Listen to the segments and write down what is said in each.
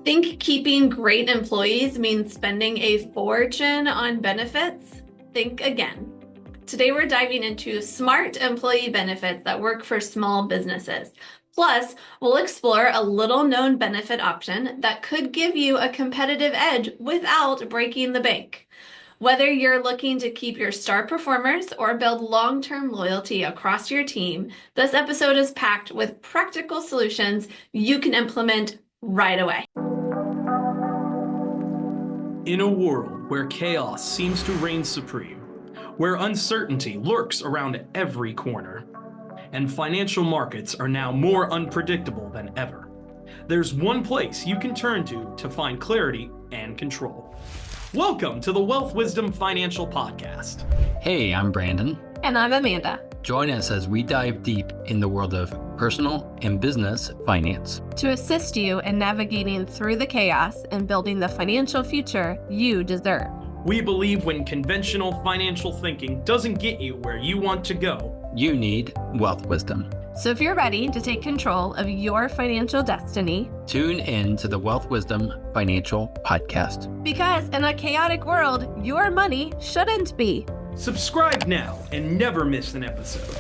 Think keeping great employees means spending a fortune on benefits? Think again. Today we're diving into smart employee benefits that work for small businesses. Plus, we'll explore a little known benefit option that could give you a competitive edge without breaking the bank. Whether you're looking to keep your star performers or build long-term loyalty across your team, this episode is packed with practical solutions you can implement right away. In a world where chaos seems to reign supreme, where uncertainty lurks around every corner, and financial markets are now more unpredictable than ever, there's one place you can turn to find clarity and control. Welcome to the Wealth Wisdom Financial Podcast. Hey, I'm Brandon. And I'm Amanda. Join us as we dive deep in the world of personal and business finance to assist you in navigating through the chaos and building the financial future you deserve. We believe when conventional financial thinking doesn't get you where you want to go, you need wealth wisdom. So if you're ready to take control of your financial destiny, tune in to the Wealth Wisdom Financial Podcast. Because in a chaotic world, your money shouldn't be. Subscribe now and never miss an episode.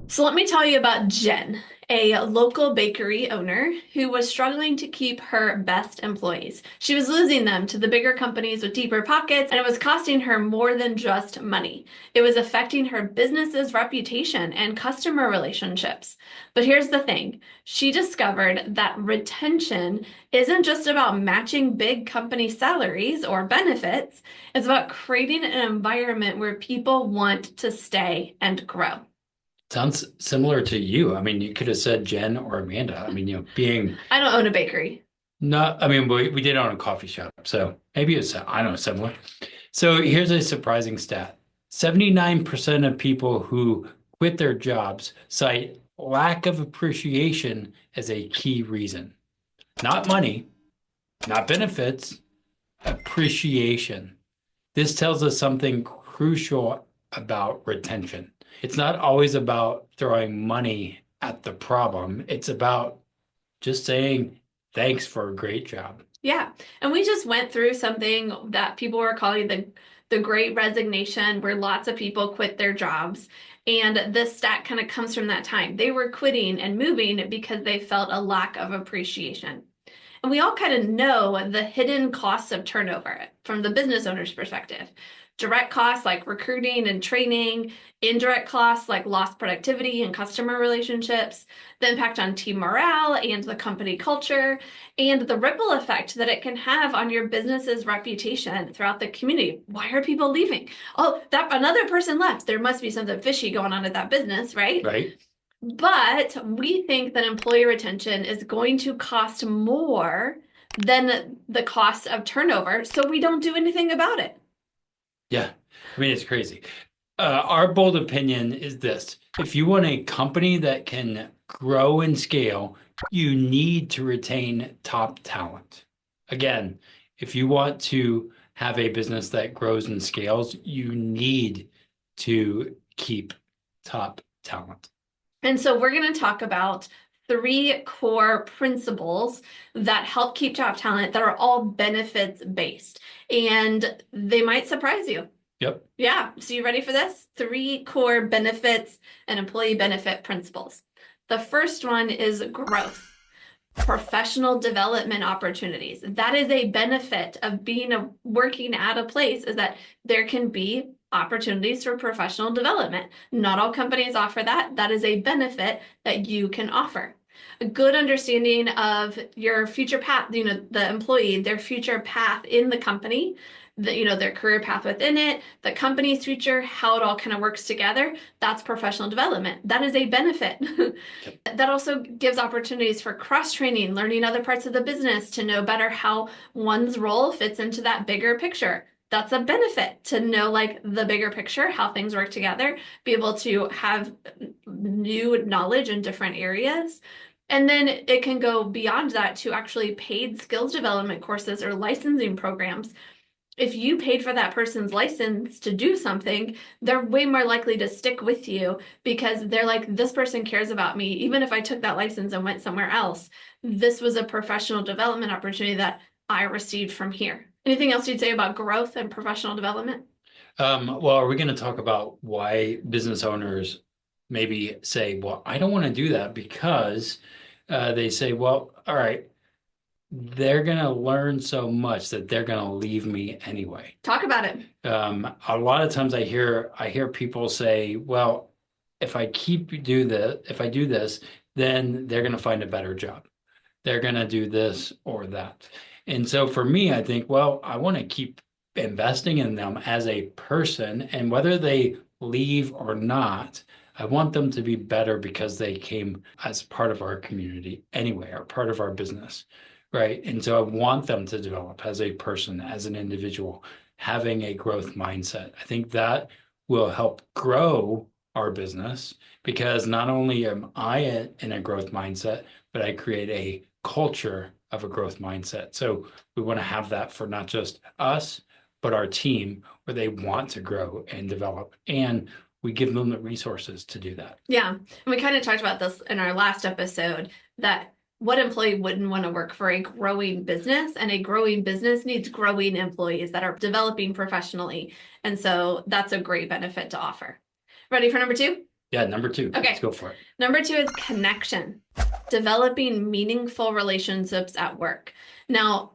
So let me tell you about Jen, a local bakery owner who was struggling to keep her best employees. She was losing them to the bigger companies with deeper pockets, and it was costing her more than just money. It was affecting her business's reputation and customer relationships. But here's the thing. She discovered that retention isn't just about matching big company salaries or benefits. It's about creating an environment where people want to stay and grow. Sounds similar to you. I mean, you could have said Jen or Amanda. I mean, being... I don't own a bakery. We did own a coffee shop, so maybe it's, I don't know, similar. So here's a surprising stat. 79% of people who quit their jobs cite lack of appreciation as a key reason. Not money, not benefits, appreciation. This tells us something crucial about retention. It's not always about throwing money at the problem. It's about just saying, thanks for a great job. Yeah. And we just went through something that people were calling the Great Resignation, where lots of people quit their jobs. And this stat kind of comes from that time. They were quitting and moving because they felt a lack of appreciation. And we all kind of know the hidden costs of turnover from the business owner's perspective. Direct costs like recruiting and training, indirect costs like lost productivity and customer relationships, the impact on team morale and the company culture, and the ripple effect that it can have on your business's reputation throughout the community. Why are people leaving? Oh, that another person left. There must be something fishy going on at that business, right? Right. But we think that employee retention is going to cost more than the cost of turnover, so we don't do anything about it. Yeah, I mean, it's crazy. Our bold opinion is this. If you want a company that can grow and scale, you need to retain top talent. Again, if you want to have a business that grows and scales, you need to keep top talent. And so we're going to talk about 3 core principles that help keep top talent that are all benefits based, and they might surprise you. Yep. Yeah. So you ready for this? 3 core benefits and employee benefit principles. The first one is growth. Professional development opportunities. That is a benefit of working at a place, is that there can be opportunities for professional development. Not all companies offer that. That is a benefit that you can offer. A good understanding of your future path, the employee, their future path in the company, their career path within it, the company's future, how it all kind of works together. That's professional development. That is a benefit. That also gives opportunities for cross-training, learning other parts of the business to know better how one's role fits into that bigger picture. That's a benefit to know the bigger picture, how things work together, be able to have new knowledge in different areas. And then it can go beyond that to actually paid skills development courses or licensing programs if you paid for that person's license to do something, they're way more likely to stick with you because they're like, this person cares about me. Even if I took that license and went somewhere else, this was a professional development opportunity that I received from here. Anything else you'd say about growth and professional development? Well, are we going to talk about why business owners maybe say, well, I don't want to do that because they say, well, all right, they're going to learn so much that they're going to leave me anyway. Talk about it. A lot of times I hear people say, well, if I do this, then they're going to find a better job. They're going to do this or that. And so for me, I think, well, I want to keep investing in them as a person, and whether they leave or not, I want them to be better because they came as part of our community anyway, or part of our business, right? And so I want them to develop as a person, as an individual, having a growth mindset. I think that will help grow our business because not only am I in a growth mindset, but I create a culture of a growth mindset. So we want to have that for not just us, but our team, where they want to grow and develop, and we give them the resources to do that. Yeah. And we kind of talked about this in our last episode, that what employee wouldn't want to work for a growing business, and a growing business needs growing employees that are developing professionally. And so that's a great benefit to offer. Ready for number 2? Yeah, number 2. Okay. Let's go for it. Number 2 is connection, developing meaningful relationships at work. Now,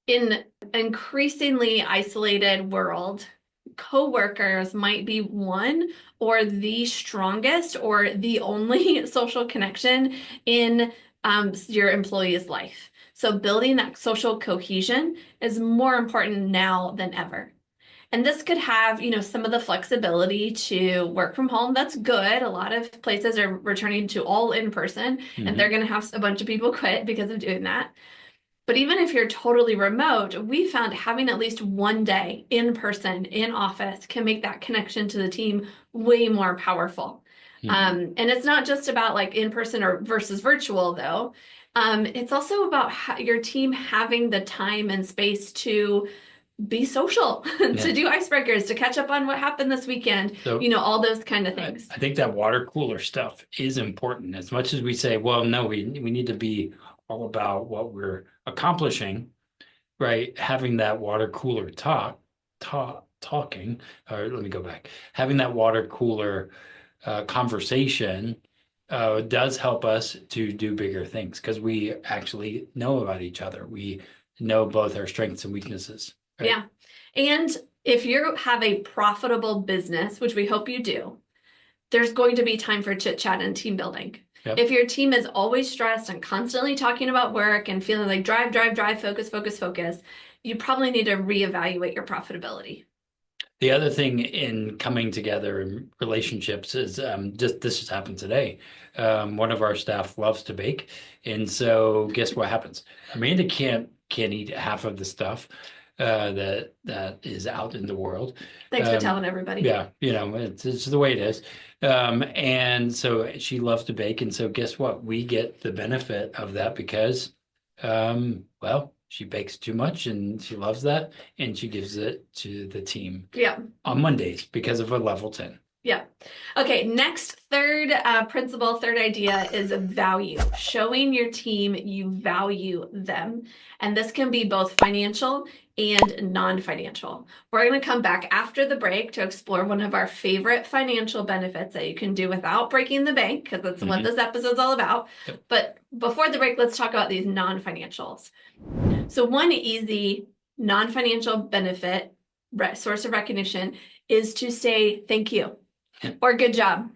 in an increasingly isolated world, coworkers might be one or the strongest or the only social connection in your employee's life. So building that social cohesion is more important now than ever. And this could have, some of the flexibility to work from home. That's good. A lot of places are returning to all in person, and they're going to have a bunch of people quit because of doing that. But even if you're totally remote, we found having at least one day in person, in office, can make that connection to the team way more powerful. And it's not just about like in person or versus virtual, though. It's also about your team having the time and space to be social, to do icebreakers, to catch up on what happened this weekend, So, all those kind of things. I think that water cooler stuff is important. As much as we say, well, no, we need to be all about what we're accomplishing, right? Having that water cooler talking, or let me go back. Having that water cooler conversation does help us to do bigger things because we actually know about each other. We know both our strengths and weaknesses. Right? Yeah. And if you have a profitable business, which we hope you do, there's going to be time for chit chat and team building. Yep. If your team is always stressed and constantly talking about work and feeling like drive, focus, you probably need to reevaluate your profitability. The other thing in coming together in relationships is this just happened today. One of our staff loves to bake, and so guess what happens? Amanda can't eat half of the stuff that is out in the world. Thanks for telling everybody. Yeah, it's the way it is. And so she loves to bake, and so guess what? We get the benefit of that because, well, she bakes too much and she loves that, and she gives it to the team. Yeah. On Mondays because of a level 10. Yeah. Okay. Next, third idea is value. Showing your team you value them. And this can be both financial and non-financial. We're going to come back after the break to explore one of our favorite financial benefits that you can do without breaking the bank, because that's what this episode's all about. Yep. But before the break, let's talk about these non-financials. So one easy non-financial benefit, source of recognition, is to say thank you. Or good job.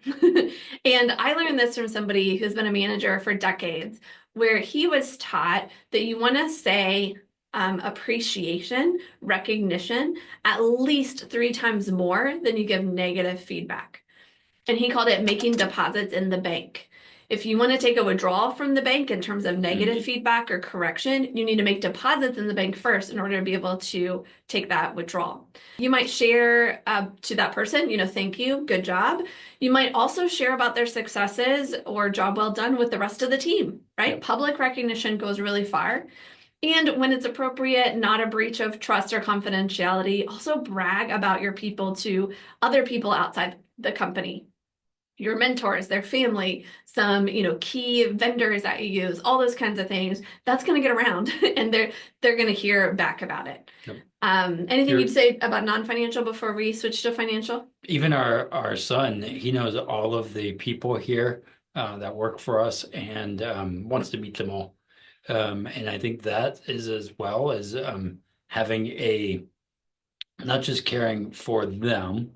And I learned this from somebody who's been a manager for decades, where he was taught that you want to say appreciation, recognition, at least 3 times more than you give negative feedback. And he called it making deposits in the bank. If you want to take a withdrawal from the bank in terms of negative feedback or correction, you need to make deposits in the bank first in order to be able to take that withdrawal. You might share to that person, thank you, good job. You might also share about their successes or job well done with the rest of the team, right? Yep. Public recognition goes really far. And when it's appropriate, not a breach of trust or confidentiality, also brag about your people to other people outside the company, your mentors, their family, some, key vendors that you use, all those kinds of things. That's going to get around and they're going to hear back about it. Yep. Anything you'd say about non-financial before we switch to financial? Even our son, he knows all of the people here that work for us and wants to meet them all. And I think that is as well as having not just caring for them,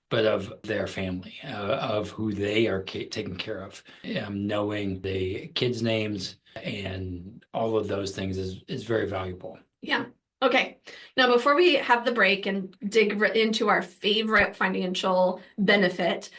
but of their family, of who they are taking care of. Knowing the kids' names and all of those things is very valuable. Yeah. Okay. Now, before we have the break and dig into our favorite financial benefit,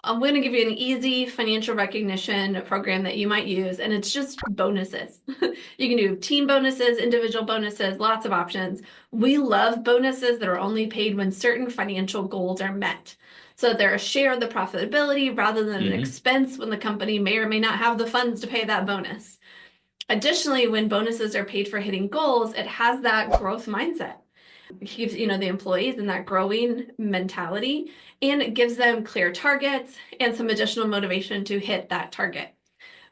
I'm going to give you an easy financial recognition program that you might use, and it's just bonuses. You can do team bonuses, individual bonuses, lots of options. We love bonuses that are only paid when certain financial goals are met. So they're a share of the profitability rather than an expense when the company may or may not have the funds to pay that bonus. Additionally, when bonuses are paid for hitting goals, it has that growth mindset. It keeps, the employees in that growing mentality, and it gives them clear targets and some additional motivation to hit that target.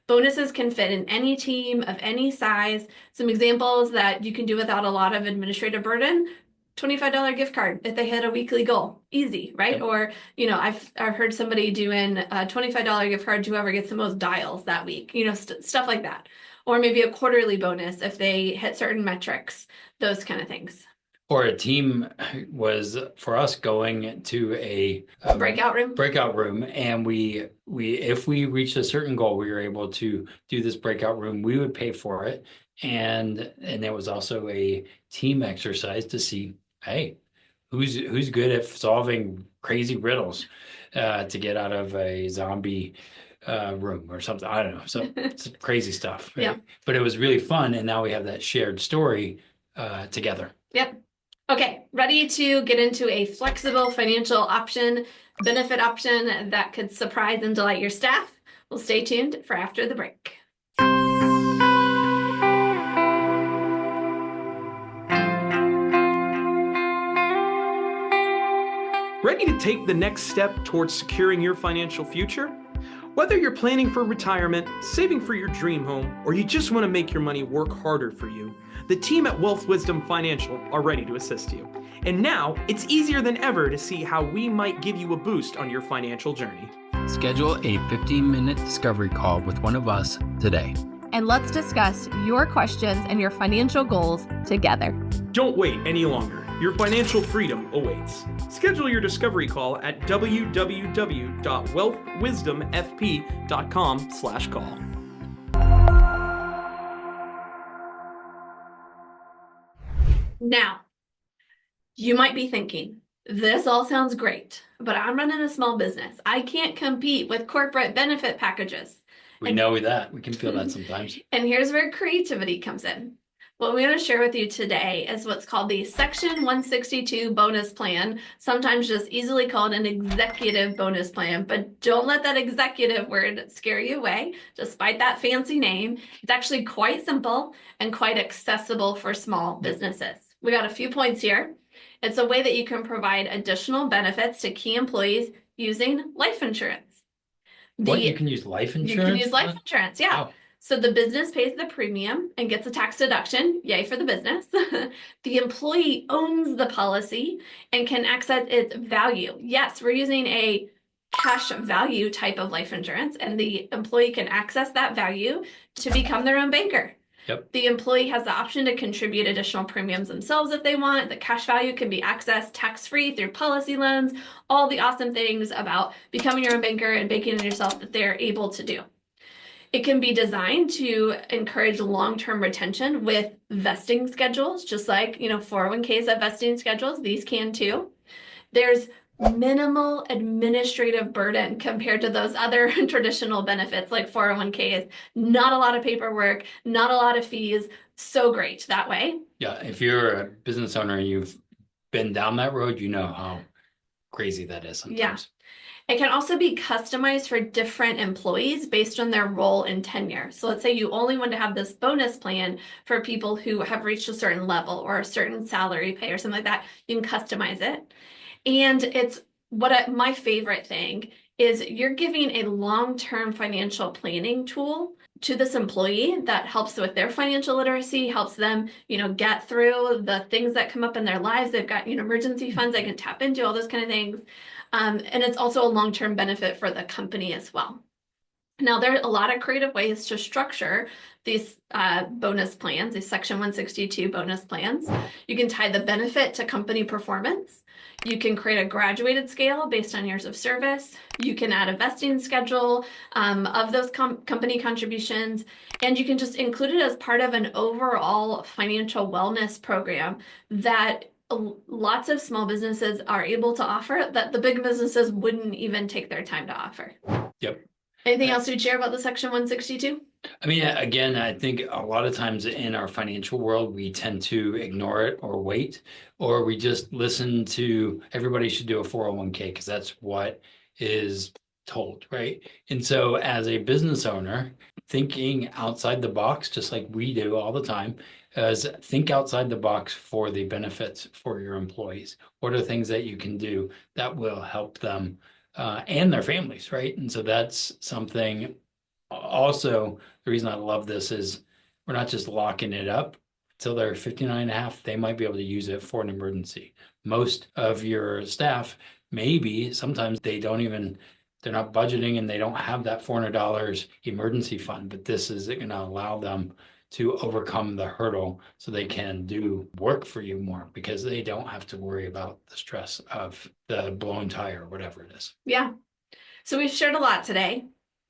Bonuses can fit in any team of any size. Some examples that you can do without a lot of administrative burden: $25 gift card if they hit a weekly goal. Easy, right? Yep. Or, I've heard somebody doing a $25 gift card to whoever gets the most dials that week, stuff like that. Or maybe a quarterly bonus if they hit certain metrics, those kind of things. Or a team was for us going to a Breakout room, and we if we reached a certain goal, we were able to do this breakout room. We would pay for it, and it was also a team exercise to see, hey, who's good at solving crazy riddles to get out of a zombie room or something. I don't know, so it's crazy stuff. Right? Yeah. But it was really fun, and now we have that shared story together. Yep. Okay, ready to get into a flexible financial benefit option that could surprise and delight your staff? Well, stay tuned for after the break. Ready to take the next step towards securing your financial future? Whether you're planning for retirement, saving for your dream home, or you just want to make your money work harder for you, the team at Wealth Wisdom Financial are ready to assist you. And now, it's easier than ever to see how we might give you a boost on your financial journey. Schedule a 15-minute discovery call with one of us today. And let's discuss your questions and your financial goals together. Don't wait any longer. Your financial freedom awaits. Schedule your discovery call at www.wealthwisdomfp.com/call. Now, you might be thinking, this all sounds great, but I'm running a small business. I can't compete with corporate benefit packages. We know that. We can feel that sometimes. And here's where creativity comes in. What we want to share with you today is what's called the Section 162 bonus plan, sometimes just easily called an executive bonus plan, but don't let that executive word scare you away. Despite that fancy name, it's actually quite simple and quite accessible for small businesses. We got a few points here. It's a way that you can provide additional benefits to key employees using life insurance. You can use life insurance? You can use life insurance, yeah. Wow. So the business pays the premium and gets a tax deduction. Yay for the business. The employee owns the policy and can access its value. Yes, we're using a cash value type of life insurance, and the employee can access that value to become their own banker. Yep. The employee has the option to contribute additional premiums themselves if they want. The cash value can be accessed tax-free through policy loans, all the awesome things about becoming your own banker and banking on yourself that they're able to do. It can be designed to encourage long-term retention with vesting schedules, just like, 401ks have vesting schedules. These can too. There's minimal administrative burden compared to those other traditional benefits like 401ks. Not a lot of paperwork, not a lot of fees. So great that way. Yeah, if you're a business owner and you've been down that road, you know how crazy that is sometimes. Yeah. It can also be customized for different employees based on their role and tenure. So let's say you only want to have this bonus plan for people who have reached a certain level or a certain salary pay or something like that. You can customize it. And it's my favorite thing is you're giving a long-term financial planning tool to this employee that helps with their financial literacy, helps them, get through the things that come up in their lives. They've got, emergency funds they can tap into, all those kind of things. And it's also a long-term benefit for the company as well. Now, there are a lot of creative ways to structure these bonus plans, these Section 162 bonus plans. You can tie the benefit to company performance. You can create a graduated scale based on years of service. You can add a vesting schedule of those company contributions, and you can just include it as part of an overall financial wellness program that lots of small businesses are able to offer that the big businesses wouldn't even take their time to offer. Yep. Anything else you'd share about the Section 162? I mean, again, I think a lot of times in our financial world, we tend to ignore it or wait, or we just listen to everybody should do a 401k because that's what is told, right? And so as a business owner, thinking outside the box, just like we do all the time, is think outside the box for the benefits for your employees. What are things that you can do that will help them and their families, right? And so that's something. Also, the reason I love this is we're not just locking it up till they're 59 and a half. They might be able to use it for an emergency. Most of your staff, maybe sometimes they're not budgeting and they don't have that $400 emergency fund, but this is going to allow them to overcome the hurdle so they can do work for you more because they don't have to worry about the stress of the blown tire or whatever it is. Yeah. So we've shared a lot today.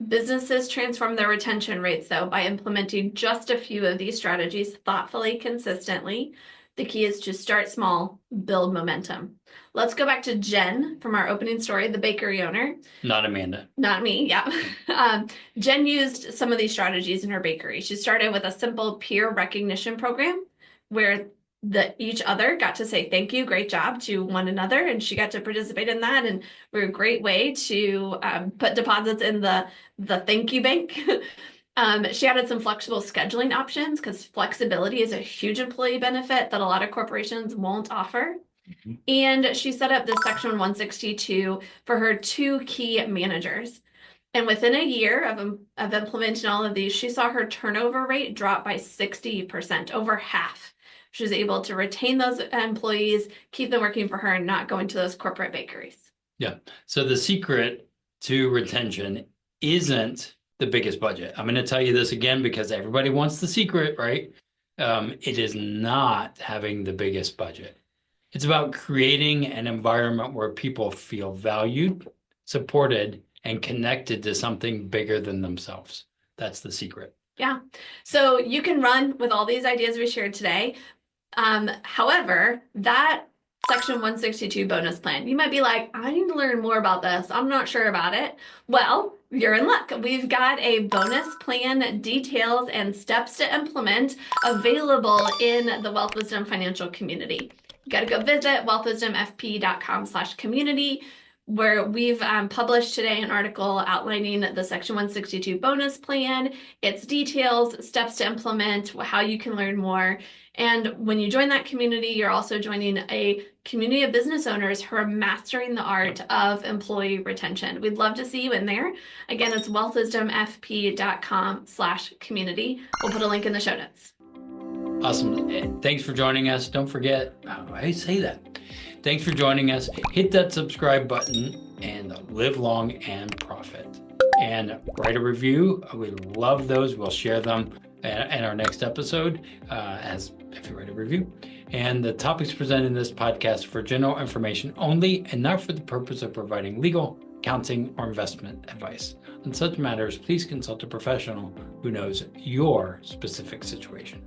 Businesses transform their retention rates, though, by implementing just a few of these strategies thoughtfully, consistently. The key is to start small, build momentum. Let's go back to Jen from our opening story, the bakery owner. Not Amanda. Not me, yeah. Jen used some of these strategies in her bakery. She started with a simple peer recognition program where each other got to say thank you, great job to one another, and she got to participate in that, and were a great way to put deposits in the thank you bank. She added some flexible scheduling options because flexibility is a huge employee benefit that a lot of corporations won't offer. Mm-hmm. And she set up the Section 162 for her 2 key managers. And within a year of implementing all of these, she saw her turnover rate drop by 60%, over half. She was able to retain those employees, keep them working for her, and not going to those corporate bakeries. Yeah. So the secret to retention isn't the biggest budget. I'm going to tell you this again because everybody wants the secret, right? It is not having the biggest budget. It's about creating an environment where people feel valued, supported, and connected to something bigger than themselves. That's the secret. Yeah. So you can run with all these ideas we shared today. However, that Section 162 bonus plan, you might be like, I need to learn more about this. I'm not sure about it. Well, you're in luck. We've got a bonus plan details and steps to implement available in the Wealth Wisdom financial community. You got to go visit wealthwisdomfp.com/community, where we've published today an article outlining the Section 162 bonus plan, its details, steps to implement, how you can learn more. And when you join that community, you're also joining a community of business owners who are mastering the art of employee retention. We'd love to see you in there. Again, it's wealthwisdomfp.com/community. We'll put a link in the show notes. Awesome. Thanks for joining us. Don't forget, I say that. Thanks for joining us. Hit that subscribe button and live long and profit. And write a review. We love those. We'll share them in our next episode if you write a review. And the topics presented in this podcast for general information only and not for the purpose of providing legal, accounting, or investment advice. On such matters, please consult a professional who knows your specific situation.